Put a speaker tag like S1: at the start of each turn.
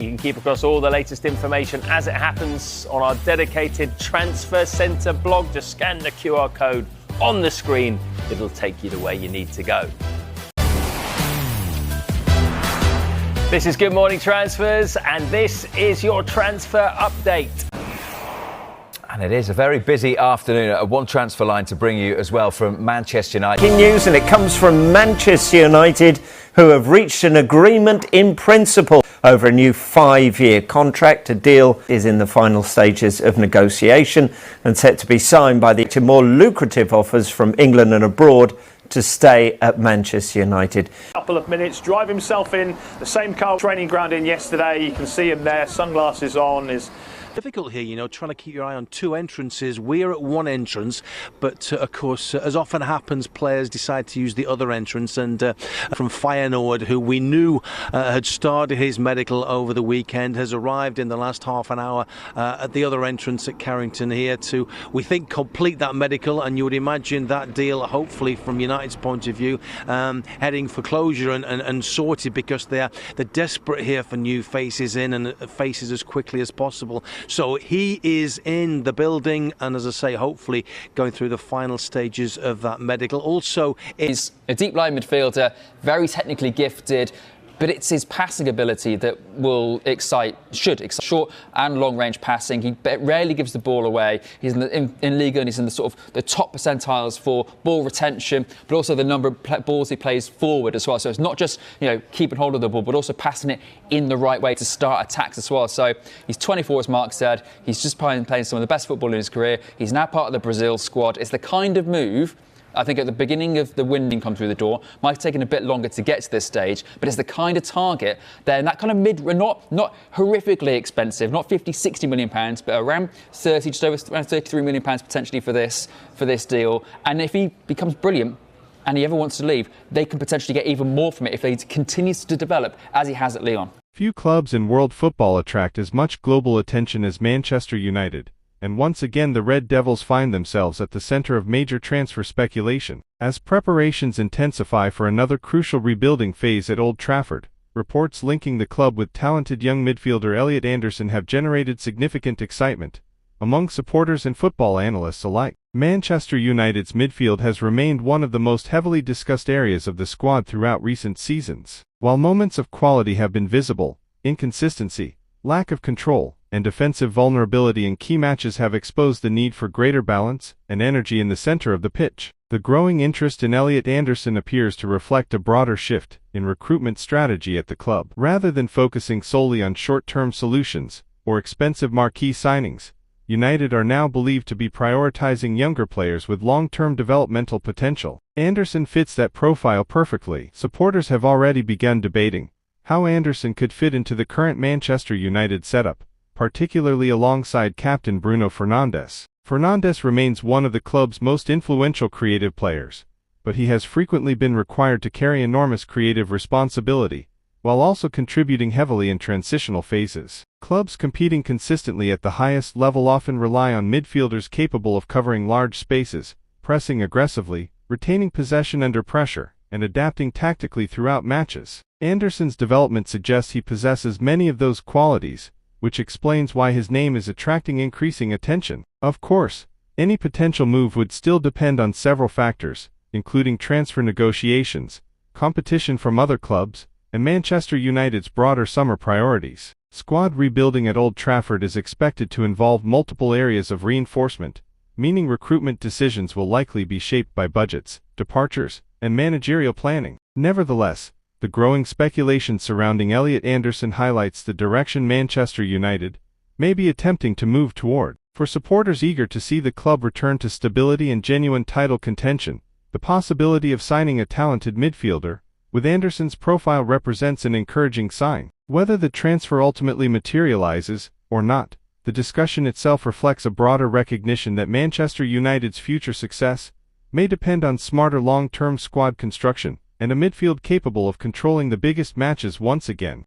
S1: You can keep across all the latest information as it happens on our dedicated Transfer Centre blog. Just scan the QR code on the screen. It'll take you the way you need to go. This is Good Morning Transfers, and this is your transfer update.
S2: And it is a very busy afternoon. One transfer line to bring you as well from Manchester United.
S3: Breaking news, and it comes from Manchester United, who have reached an agreement in principle over a new 5-year contract. A deal is in the final stages of negotiation and set to be signed by the more lucrative offers from England and abroad to stay at Manchester United.
S4: Couple of minutes, drive himself in the same car training ground in yesterday. You can see him there, sunglasses on. Is
S5: difficult here, trying to keep your eye on two entrances. We're at one entrance, but of course, as often happens, players decide to use the other entrance. And from Feyenoord, who we knew had started his medical over the weekend, has arrived in the last half an hour at the other entrance at Carrington here to, we think, complete that medical. And you would imagine that deal, hopefully from United's point of view, heading for closure and sorted, because they're desperate here for new faces in and faces as quickly as possible. So he is in the building, and as I say, hopefully going through the final stages of that medical. Also,
S6: he's a deep-line midfielder, very technically gifted, but it's his passing ability that should excite short and long-range passing. He rarely gives the ball away. He's in Liga, and he's in the sort of the top percentiles for ball retention, but also the number of balls he plays forward as well. So it's not just keeping hold of the ball, but also passing it in the right way to start attacks as well. So he's 24, as Mark said. He's just playing some of the best football in his career. He's now part of the Brazil squad. It's the kind of move, I think, at the beginning of the window come through the door. Might have taken a bit longer to get to this stage, but it's the kind of target then that kind of not horrifically expensive, not 50, 60 million pounds, but around 30, just over around 33 million pounds potentially for this deal. And if he becomes brilliant and he ever wants to leave, they can potentially get even more from it if he continues to develop as he has at Lyon.
S7: Few clubs in world football attract as much global attention as Manchester United. And once again the Red Devils find themselves at the center of major transfer speculation. As preparations intensify for another crucial rebuilding phase at Old Trafford, reports linking the club with talented young midfielder Elliot Anderson have generated significant excitement among supporters and football analysts alike. Manchester United's midfield has remained one of the most heavily discussed areas of the squad throughout recent seasons. While moments of quality have been visible, inconsistency, lack of control, and defensive vulnerability in key matches have exposed the need for greater balance and energy in the center of the pitch. The growing interest in Elliot Anderson appears to reflect a broader shift in recruitment strategy at the club. Rather than focusing solely on short-term solutions or expensive marquee signings, United are now believed to be prioritizing younger players with long-term developmental potential. Anderson fits that profile perfectly. Supporters have already begun debating how Anderson could fit into the current Manchester United setup, particularly alongside captain Bruno Fernandes. Fernandes remains one of the club's most influential creative players, but he has frequently been required to carry enormous creative responsibility, while also contributing heavily in transitional phases. Clubs competing consistently at the highest level often rely on midfielders capable of covering large spaces, pressing aggressively, retaining possession under pressure, and adapting tactically throughout matches. Anderson's development suggests he possesses many of those qualities, which explains why his name is attracting increasing attention. Of course, any potential move would still depend on several factors, including transfer negotiations, competition from other clubs, and Manchester United's broader summer priorities. Squad rebuilding at Old Trafford is expected to involve multiple areas of reinforcement, meaning recruitment decisions will likely be shaped by budgets, departures, and managerial planning. Nevertheless, the growing speculation surrounding Elliot Anderson highlights the direction Manchester United may be attempting to move toward. For supporters eager to see the club return to stability and genuine title contention, the possibility of signing a talented midfielder with Anderson's profile represents an encouraging sign. Whether the transfer ultimately materializes or not, the discussion itself reflects a broader recognition that Manchester United's future success may depend on smarter long-term squad construction and a midfield capable of controlling the biggest matches once again.